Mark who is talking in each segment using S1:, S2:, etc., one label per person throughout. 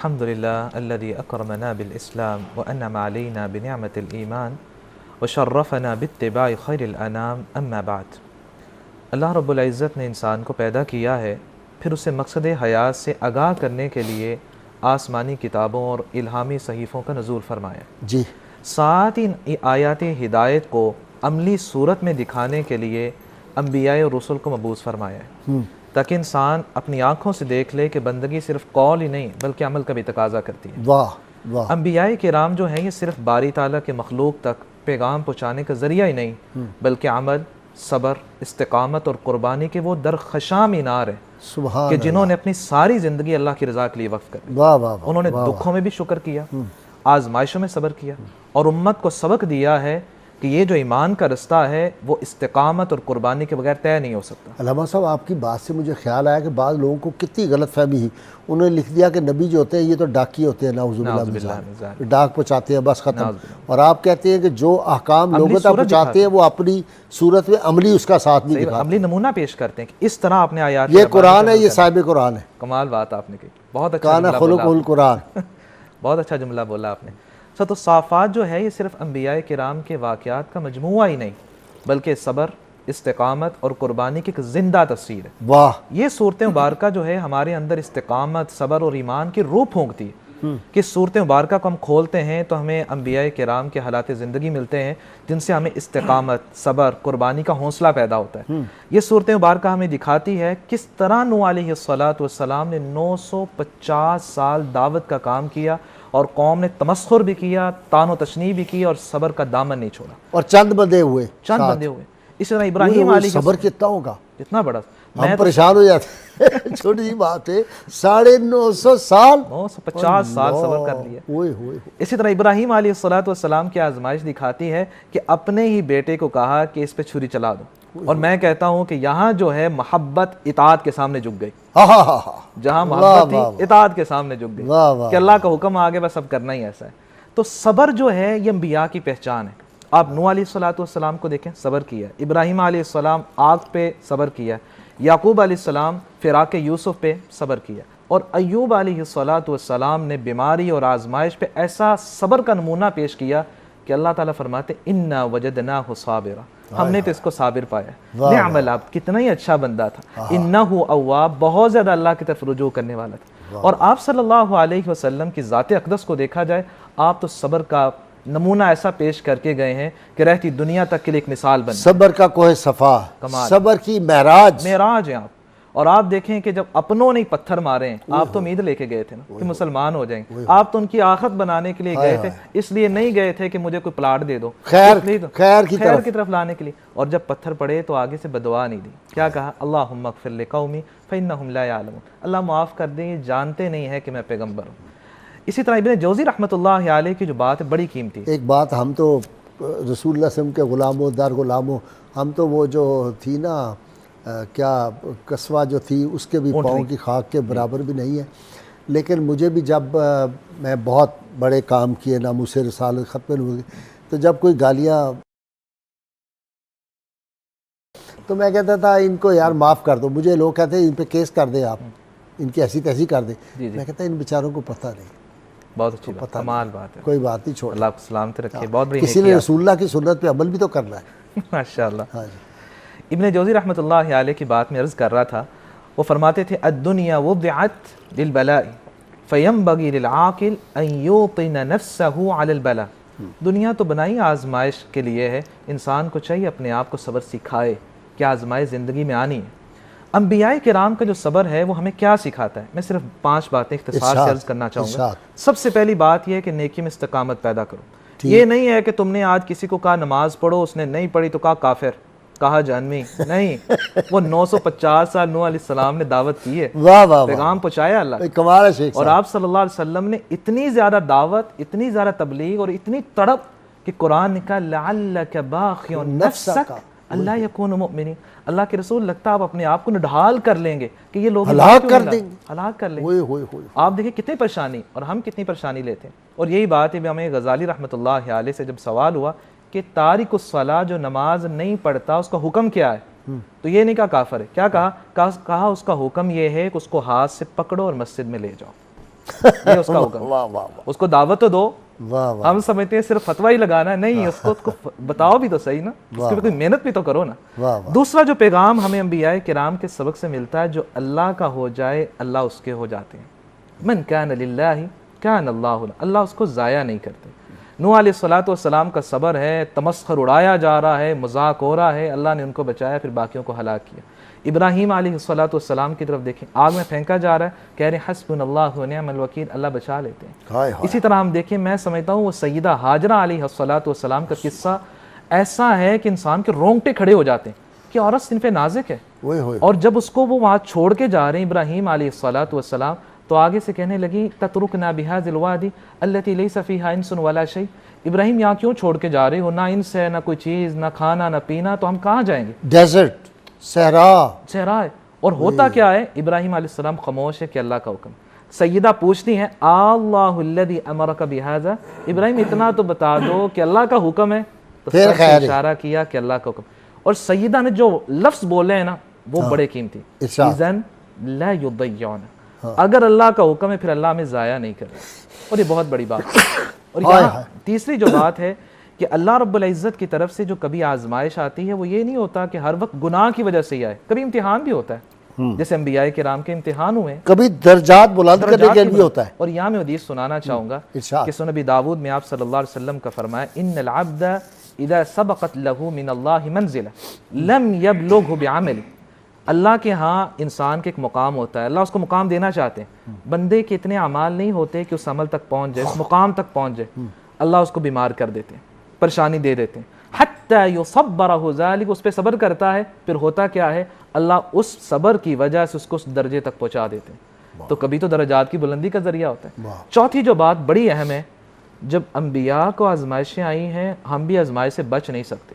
S1: الحمد لله الذي أكرمنا بالإسلام وأنعم علينا بنعمة الإيمان وشرفنا باتباع خير الأنام أما بعد۔ اللہ رب العزت نے انسان کو پیدا کیا ہے، پھر اسے مقصد حیات سے آگاہ کرنے کے لیے آسمانی کتابوں اور الہامی صحیفوں کا نزول فرمایا
S2: جی،
S1: ساتھ ہی آیات ہدایت کو عملی صورت میں دکھانے کے لیے انبیاء اور رسل کو مبعوث فرمایا ہے تاکہ انسان اپنی آنکھوں سے دیکھ لے کہ بندگی صرف قول ہی نہیں بلکہ عمل کا بھی تقاضا کرتی ہے۔
S2: واہ واہ،
S1: انبیاء کرام جو ہیں یہ صرف باری تعالیٰ کے مخلوق تک پیغام پہنچانے کا ذریعہ ہی نہیں بلکہ عمل، صبر، استقامت اور قربانی کے وہ درخشاں مینار ہیں
S2: سبحان
S1: کہ جنہوں نے اپنی ساری زندگی اللہ کی رضا کے لیے وقف کر دی۔
S2: واہ واہ واہ،
S1: انہوں نے دکھوں میں بھی شکر کیا، آزمائشوں میں صبر کیا اور امت کو سبق دیا ہے کہ یہ جو ایمان کا رستہ ہے وہ استقامت اور قربانی کے بغیر طے نہیں ہو سکتا۔
S2: علامہ صاحب آپ کی بات سے مجھے خیال آیا کہ بعض لوگوں کو کتنی غلط فہمی ہی، انہوں نے لکھ دیا کہ نبی جو ہوتے ہیں یہ تو ڈاکی ہوتے ہیں، نعوذ باللہ من ذالک، ڈاک پہنچاتے ہیں بس ختم، اور آپ کہتے ہیں کہ جو احکام لوگوں تک پہنچاتے ہیں وہ اپنی صورت میں عملی اس کا ساتھ بھی دکھاتے ہیں،
S1: عملی نمونہ پیش کرتے ہیں کہ اس طرح آپ نے آیات،
S2: یہ قرآن ہے، یہ صاحب قرآن ہے،
S1: کمال بات آپ نے کی، بہت اچھا
S2: کان خلق القرآن،
S1: بہت اچھا جملہ بولا آپ نے۔ تو صافات جو ہے یہ صرف انبیاء کرام کے واقعات کا مجموعہ ہی نہیں بلکہ صبر، استقامت اور قربانی کی ایک زندہ تصویر ہے۔
S2: واہ،
S1: یہ صورت مبارکہ جو ہے ہمارے اندر استقامت، صبر اور ایمان کی روح پھونکتی ہے کہ صورت مبارکہ کو ہم کھولتے ہیں تو ہمیں انبیاء کرام کے حالات زندگی ملتے ہیں جن سے ہمیں استقامت، صبر، قربانی کا حوصلہ پیدا ہوتا ہے۔ یہ صورت مبارکہ ہمیں دکھاتی ہے کس طرح نوح علیہ السلام نے 950 سال دعوت کا کام کیا اور قوم نے تمسخر بھی کیا، طعن و تشنیع بھی کی اور صبر کا دامن نہیں چھوڑا،
S2: اور چند بندے ہوئے،
S1: اسی طرح ابراہیم علیہ
S2: صبر کتنا ہوگا،
S1: اتنا بڑا،
S2: ہم پریشان ہو جاتے ہیں، چھوٹی سی بات ہے، 950 سال،
S1: 950 سال صبر کر لیا۔
S2: ہوئے ہوئے،
S1: اسی طرح ابراہیم علیہ السلام کی آزمائش دکھاتی ہے کہ اپنے ہی بیٹے کو کہا کہ اس پہ چھری چلا دو، اور میں کہتا ہوں کہ یہاں جو ہے محبت اطاعت کے سامنے جھک گئی، جہاں محبت تھی اطاعت کے سامنے جھک گئی کہ اللہ کا حکم آگے بس اب کرنا ہی ایسا ہے۔ تو صبر جو ہے یہ انبیاء کی پہچان ہے۔ آپ نوح علیہ السلام کو دیکھیں، صبر کیا، ابراہیم علیہ السلام آگ پہ صبر کیا، یعقوب علیہ السلام فراق یوسف پہ صبر کیا، اور ایوب علیہ السلام نے بیماری اور آزمائش پہ ایسا صبر کا نمونہ پیش کیا کہ اللہ تعالیٰ فرماتے اِنَّا وَجَدْنَاهُ صَابِرًا، ہم نے تو اس کو صابر پایا، نعم العبد، کتنا ہی اچھا بندہ تھا، اِنَّهُ اواب، بہت زیادہ اللہ کی طرف رجوع کرنے والا تھا۔ اور آپ صلی اللہ علیہ وسلم کی ذات اقدس کو دیکھا جائے، آپ تو صبر کا نمونہ ایسا پیش کر کے گئے ہیں کہ رہتی دنیا تک کے لیے ایک مثال بن،
S2: صبر کا کوہ صفا، صبر کی معراج
S1: ہیں آپ۔ اور آپ دیکھیں کہ جب اپنوں نے پتھر مارے ہیں، آپ تو امید لے کے گئے تھے نا کہ مسلمان ہو جائیں گے، آپ تو ان کی آخرت بنانے کے لیے گئے تھے، اس لیے نہیں گئے تھے کہ مجھے کوئی پلاٹ دے دو،
S2: خیر
S1: کی طرف لانے کے لیے۔ اور جب پتھر پڑے تو آگے سے بدعا نہیں دی، کیا کہا؟ اللہم اغفر لقومی فانہم لا یعلمون، اللہ معاف کر دیں، یہ جانتے نہیں ہے کہ میں پیغمبر ہوں۔ اسی طرح ابن جوزی رحمۃ اللہ علیہ کی جو بات ہے بڑی قیمتی ہے۔
S2: ایک بات، ہم تو رسول اللہ صلی اللہ علیہ وسلم کے غلاموں، در غلاموں، ہم تو وہ جو تھی نا کیا قصوہ جو تھی اس کے بھی پاؤں کی خاک کے برابر بھی نہیں ہے، لیکن مجھے بھی جب میں بہت بڑے کام کیے، ناموس رسالت ختم ہوئی، تو جب کوئی گالیاں تو میں کہتا تھا ان کو یار معاف کر دو، مجھے لوگ کہتے ہیں ان پہ کیس کر دیں، آپ ان کی ایسی تیسی کر دیں، میں کہتا ان بیچاروں کو پتہ نہیں،
S1: بہت اچھی بات، کمال بات ہے،
S2: کوئی بات نہیں، چھوڑ،
S1: اللہ کو سلامت رکھے، بہت بڑی
S2: کسی نے رسول اللہ کی سنت پہ عمل بھی تو کرنا ہے،
S1: ماشاءاللہ۔
S2: ہاں جی،
S1: ابن جوزی رحمۃ اللہ علیہ کی بات میں عرض کر رہا تھا، وہ فرماتے تھے الدنیا وضعت للبلاء فینبغی للعاقل ان یوطن نفسہ علی البلاء، دنیا تو بنائی آزمائش کے لیے ہے، انسان کو چاہیے اپنے آپ کو صبر سکھائے کہ آزمائش زندگی میں آنی ہے۔ انبیاء کرام کا جو صبر ہے وہ ہمیں کیا سکھاتا ہے؟ میں صرف 5 باتیں اختصار سے عرض کرنا چاہوں گا۔ سب سے پہلی بات یہ ہے کہ نیکی میں استقامت پیدا کرو۔ یہ نہیں ہے کہ تم نے آج کسی کو کہا نماز پڑھو، اس نے نہیں پڑھی تو کہا کافر، کہا جہنمی، نہیں، وہ 950 سال نوح علیہ السلام نے دعوت کی ہے، پیغام پہنچایا اللہ،
S2: کمال ہے شیخ
S1: اور آپ صلی اللہ علیہ وسلم نے اتنی زیادہ دعوت، اتنی زیادہ تبلیغ اور اتنی تڑپ کہ قرآن نے کہا لعلک باخع نفسک اللہ یکون مؤمنین، اللہ کے رسول لگتا آپ اپنے آپ کو نڈھال کر لیں گے کہ یہ لوگ
S2: ہلاک کر دیں گے،
S1: ہلاک کر لیں گے۔ آپ دیکھیں کتنی پریشانی، اور ہم کتنی پریشانی لیتے ہیں۔ اور یہی بات ہے امام غزالی رحمۃ اللہ علیہ سے جب سوال ہوا کہ تارک الصلاۃ جو نماز نہیں پڑھتا اس کا حکم کیا ہے، تو یہ نہیں کہا کافر ہے، کیا کہا اس کا حکم یہ ہے کہ اس کو ہاتھ سے پکڑو اور مسجد میں لے جاؤ۔ یہ اس کا حکم
S2: واہ واہ
S1: اس کو دعوت تو دو.
S2: واہ واہ
S1: ہم سمجھتے ہیں صرف فتویٰ ہی لگانا ہے, نہیں, اس کو بتاؤ بھی تو صحیح نا, اس کے لیے کوئی محنت بھی تو کرو نا. دوسرا جو پیغام ہمیں انبیاء کرام کے سبق سے ملتا ہے, جو اللہ کا ہو جائے اللہ اس کے ہو جاتے ہیں. من کان للہ کان اللہ لہ, اللہ اس کو ضائع نہیں کرتے. نوح علیہ الصلوۃ والسلام کا صبر ہے, تمسخر اڑایا جا رہا ہے, مذاق ہو رہا ہے, اللہ نے ان کو بچایا, پھر باقیوں کو ہلاک کیا. ابراہیم علیہ الصلوۃ والسلام کی طرف دیکھیں, آگ میں پھینکا جا رہا ہے, کہہ رہے ہیں حسبنا اللہ و نعم الوکیل, اللہ بچا لیتے ہیں. اسی طرح ہم دیکھیں, میں سمجھتا ہوں وہ سیدہ ہاجرہ علیہ الصلوۃ والسلام کا قصہ ایسا ہے کہ انسان کے رونگٹے کھڑے ہو جاتے ہیں کہ عورت صنف نازک ہے, اور جب اس کو وہ وہاں چھوڑ کے جا رہے ہیں ابراہیم علیہ الصلوۃ والسلام, تو آگے سے کہنے لگی تترکنا بہذا الوادی التی لیس فیہا انس ولا شیء, ابراہیم یہاں کیوں چھوڑ کے جا رہے ہو, نہ انس ہے, نہ کوئی چیز, نہ کھانا, نہ پینا, تو ہم کہاں جائیں گے؟
S2: ڈیزرٹ, صحرا
S1: ہے. اور ہوتا کیا ہے؟ ابراہیم علیہ السلام خاموش ہے کہ اللہ کا حکم. سیدہ پوچھتی ہیں اللہ الذی امرک بہذا, ابراہیم اتنا تو بتا دو کہ اللہ کا حکم ہے, تو سر سے اشارہ کیا کہ اللہ کا حکم. اور سیدہ نے جو لفظ بولے ہیں نا وہ بڑے قیمتی, اذن لا یضیعون, اگر اللہ کا حکم ہے پھر اللہ ہمیں ضائع نہیں کر رہا. اور یہ بہت بڑی بات ہے. اور یہاں تیسری جو بات ہے کہ اللہ رب العزت کی طرف سے جو کبھی آزمائش آتی ہے وہ یہ نہیں ہوتا کہ ہر وقت گناہ کی وجہ سے ہی آئے, کبھی امتحان بھی ہوتا ہے, جیسے انبیاء کرام کے امتحان ہوئے,
S2: کبھی درجات بلند کرنے کے لیے ہوتا ہے.
S1: اور یہاں میں حدیث سنانا چاہوں گا کہ سنن نبی داؤد میں آپ صلی اللہ علیہ وسلم کا فرمایا, ان العبد اذا سبقت له من اللہ منزلہ لم یبلغہ بعمل, اللہ کے ہاں انسان کے ایک مقام ہوتا ہے, اللہ اس کو مقام دینا چاہتے ہیں, بندے کے اتنے اعمال نہیں ہوتے کہ اس عمل تک پہنچ جائے, اس مقام تک پہنچ جائے, اللہ اس کو بیمار کر دیتے ہیں, پریشانی دے دیتے ہیں, حتی یصبرہ ذالک, اس پہ صبر کرتا ہے, پھر ہوتا کیا ہے, اللہ اس صبر کی وجہ سے اس کو اس درجے تک پہنچا دیتے ہیں. تو کبھی تو درجات کی بلندی کا ذریعہ ہوتا ہے. چوتھی جو بات بڑی اہم ہے, جب انبیاء کو آزمائشیں آئی ہیں, ہم بھی آزمائش سے بچ نہیں سکتے,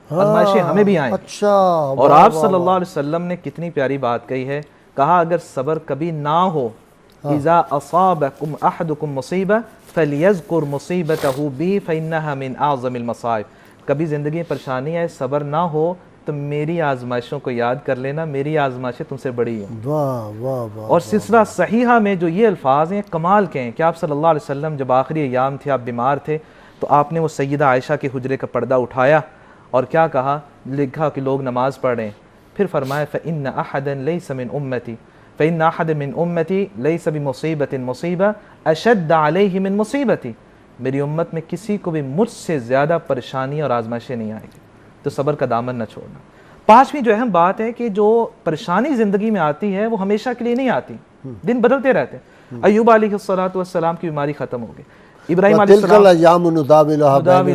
S1: آزمائشیں ہمیں بھی آئیں.
S2: اچھا,
S1: اور آپ صلی اللہ علیہ وسلم نے کتنی پیاری بات کہی ہے, کہا اگر صبر کبھی نہ ہو, اذا اصابکم احدکم مصیبہ فلیذکر مصیبتہ بی فانہا من اعظم المصائب, کبھی زندگی میں پریشانی ہے, صبر نہ ہو تو میری آزمائشوں کو یاد کر لینا, میری آزمائشیں تم سے بڑی ہیں.
S2: واہ واہ واہ.
S1: اور سلسلہ صحیحہ میں جو یہ الفاظ ہیں کمال کے ہیں کہ آپ صلی اللہ علیہ وسلم جب آخری ایام تھے, آپ بیمار تھے, تو آپ نے وہ سیدہ عائشہ کے حجرے کا پردہ اٹھایا اور کیا کہا, لکھا کہ لوگ نماز پڑھ رہے ہیں, پھر فرمایا فإن أحدا ليس من أمتي فإن أحد من أمتي ليس بمصيبة مصيبة أشد عليه من مصيبتي, میری امت میں کسی کو بھی مجھ سے زیادہ پریشانی اور آزمائشیں نہیں آئیں گی, تو صبر کا دامن نہ چھوڑنا. پانچویں جو اہم بات ہے کہ جو پریشانی زندگی میں آتی ہے وہ ہمیشہ کے لیے نہیں آتی, دن بدلتے رہتے ہیں. ایوب علیہ السلام کی بیماری ختم ہو گئی, ابراہیم علیہ السلام,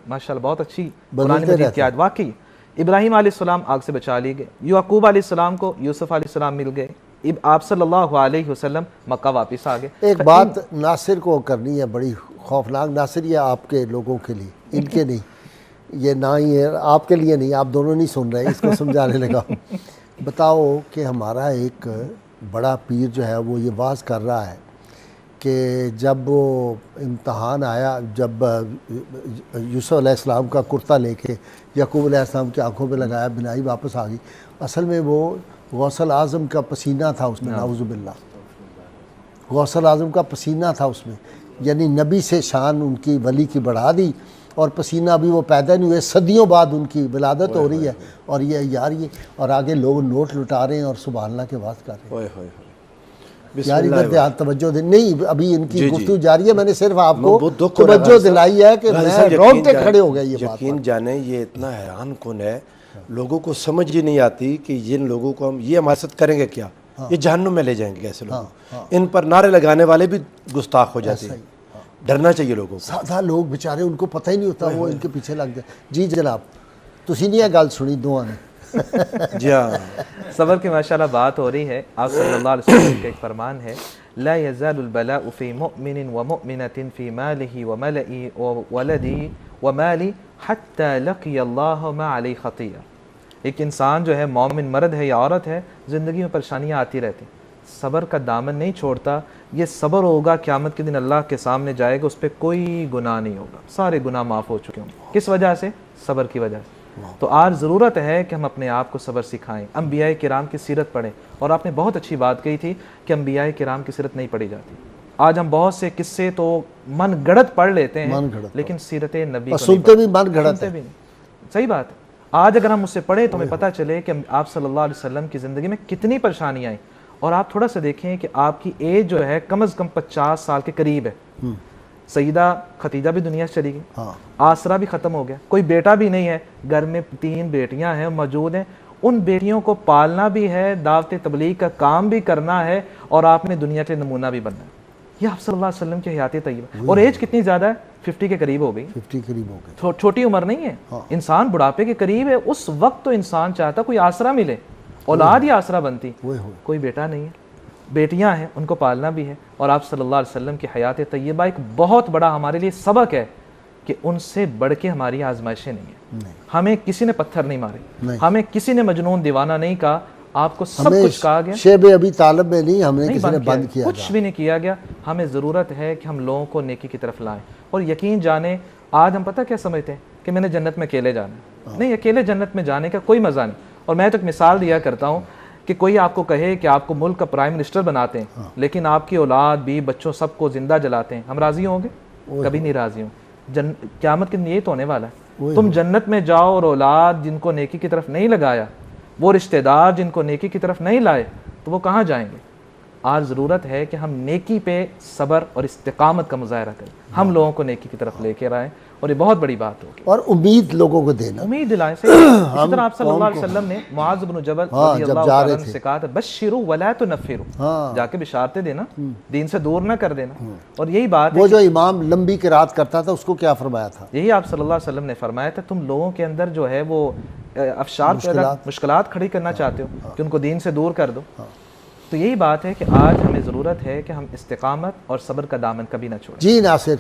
S1: ماشاءاللہ بہت اچھی قرآن مجید کی آیت, واقعی ابراہیم علیہ السلام آگ سے بچا لیے گئے, یعقوب علیہ السلام کو یوسف علیہ السلام مل گئے, آپ صلی اللہ علیہ وسلم مکہ واپس آ گئے.
S2: ایک بات ناصر کو کرنی ہے بڑی خوفناک, ناصر یہ آپ کے لوگوں کے لیے, ان کے نہیں, یہ نہ ہی ہے آپ کے لیے نہیں, آپ دونوں نہیں سن رہے, اس کو سمجھانے لگا. بتاؤ کہ ہمارا ایک بڑا پیر جو ہے وہ یہ واز کر رہا ہے کہ جب وہ امتحان آیا, جب یوسف علیہ السلام کا کرتا لے کے یعقوب علیہ السلام کی آنکھوں پہ لگایا, بینائی واپس آ گئی, اصل میں وہ غوث اعظم کا پسینہ تھا اس میں, نعوذ باللہ, غوث اعظم کا پسینہ تھا اس میں, یعنی نبی سے شان ان کی ولی کی بڑھا دی, اور پسینہ ابھی وہ پیدا نہیں ہوئے, صدیوں بعد ان کی ولادت ہو رہی ہے, اور یہ یار یہ, اور آگے لوگ نوٹ لٹا رہے ہیں اور سبحان اللہ کے بات کر رہے ہیں. یار ادھر دھیان توجہ دے, نہیں ابھی ان کی گفتگو جاری ہے, میں نے صرف آپ کو توجہ دلائی ہے کہ میں رونگٹے کھڑے ہو گئے. یہ بات
S3: یقین جانیں یہ اتنا حیران کن ہے, لوگوں کو سمجھ ہی نہیں آتی کہ جن لوگوں کو ہم یہ ہمارے ساتھ کریں گے کیا, یہ جہنم میں لے جائیں گے کیسے لوگ, ان پر نعرے لگانے والے بھی گستاخ ہو جاتے ہیں. ڈرنا چاہیے لوگوں کو,
S2: سادہ لوگ بیچارے ان کو پتہ ہی نہیں ہوتا, وہ ان کے پیچھے لگ جائے. جی جناب, تسی نہیں یہ گل سنی دعا نے.
S3: جی ہاں,
S1: صبر کی ماشاءاللہ بات ہو رہی ہے. آپ صلی اللہ علیہ وسلم کا ایک فرمان ہے, لا يزال البلاء في مؤمن ومؤمنة في ماله وملئه وولده ومالي حتى لقي الله ما عليه خطيئة. ایک انسان جو ہے مومن مرد ہے یا عورت ہے, زندگی میں پریشانیاں آتی رہتی, صبر کا دامن نہیں چھوڑتا, یہ صبر ہوگا قیامت کے دن اللہ کے سامنے جائے گا, اس پہ کوئی گناہ نہیں ہوگا, سارے گناہ معاف ہو چکے ہوں. کس وجہ سے؟ صبر کی وجہ سے. تو آج ضرورت ہے کہ ہم اپنے آپ کو صبر سکھائیں، انبیاء کرام کی سیرت پڑھیں. اور آپ نے بہت اچھی بات کہی تھی کہ انبیاء کرام کی سیرت نہیں پڑھی جاتی. آج ہم بہت سے قصے تو من گڑت پڑھ لیتے ہیں لیکن سیرت نبی کو
S2: سنتے بھی من گڑت ہے.
S1: صحیح بات ہے. آج اگر ہم اس سے پڑھیں تو ہمیں پتہ چلے کہ آپ صلی اللہ علیہ وسلم کی زندگی میں کتنی پریشانیاں آئیں. اور آپ تھوڑا سا دیکھیں کہ آپ کی ایج جو ہے کم از کم 50 سال کے قریب ہے. سیدہ خدیجہ بھی دنیا سے چلی گئی، آسرا بھی ختم ہو گیا، کوئی بیٹا بھی نہیں ہے، گھر میں 3 بیٹیاں ہیں موجود ہیں. ان بیٹیوں کو پالنا بھی ہے، دعوت تبلیغ کا کام بھی کرنا ہے، اور آپ نے دنیا کے نمونہ بھی بننا ہے. یہ آپ صلی اللہ علیہ وسلم کی حیات طیبہ. اور ایج کتنی زیادہ ہے؟ 50 کے قریب ہو گئی.
S2: 50 قریب ہو گئے.
S1: چھوٹی عمر نہیں ہے. انسان بڑھاپے کے قریب ہے. اس وقت تو انسان چاہتا کوئی آسرا ملے، اولاد ہی آسرا بنتی. کوئی بیٹا نہیں ہے، بیٹیاں ہیں، ان کو پالنا بھی ہے. اور آپ صلی اللہ علیہ وسلم کی حیات طیبہ ایک بہت بڑا ہمارے لیے سبق ہے کہ ان سے بڑھ کے ہماری آزمائشیں نہیں ہیں. ہمیں کسی نے پتھر نہیں مارے، ہمیں کسی نے مجنون دیوانہ نہیں کہا. آپ کو سب کچھ کہا گیا.
S2: شیب ابھی طالب میں نہیں ہم نے کسی نے بند کیا،
S1: کچھ بھی نہیں کیا گیا. ہمیں ضرورت ہے کہ ہم لوگوں کو نیکی کی طرف لائیں. اور یقین جانیں آج ہم پتہ کیا سمجھتے ہیں کہ میں نے جنت میں اکیلے جانا ہے. نہیں، اکیلے جنت میں جانے کا کوئی مزہ نہیں. اور میں تو ایک مثال دیا کرتا ہوں کہ کوئی آپ کو کہے کہ آپ کو ملک کا پرائم منسٹر بناتے ہیں لیکن آپ کی اولاد بھی بچوں سب کو زندہ جلاتے ہیں، ہم راضی ہوں گے؟ کبھی نہیں راضی ہوں. قیامت کے دن یہی تو ہونے والا ہے. تم جنت میں جاؤ اور اولاد جن کو نیکی کی طرف نہیں لگایا، وہ رشتہ دار جن کو نیکی کی طرف نہیں لائے، تو وہ کہاں جائیں گے؟ آج ضرورت ہے کہ ہم نیکی پہ صبر اور استقامت کا مظاہرہ کریں، ہم لوگوں کو نیکی کی طرف لے کے آئیں. اور یہ بہت بڑی بات ہوگی.
S2: اور امید لوگوں کو دینا،
S1: امید دلائیں. اسی طرح آپ صلی اللہ علیہ وسلم نے معاذ بن جبل رضی اللہ تعالیٰ عنہ سے کہا تھا بشروا ولا تنفروا، جا کے بشارتیں دینا، دین سے دور نہ کر دینا. اور یہی بات
S2: وہ جو امام لمبی قرات کرتا تھا اس کو کیا فرمایا تھا؟
S1: یہی آپ صلی اللہ علیہ وسلم نے فرمایا تھا تم لوگوں کے اندر جو ہے وہ افشار پیدا، مشکلات کھڑی کرنا چاہتے ہو کہ ان کو دین سے دور کر دو. تو یہی بات ہے کہ آج ہمیں ضرورت ہے کہ ہم استقامت اور صبر کا دامن کبھی نہ چھوڑیں.
S2: جی ناصر،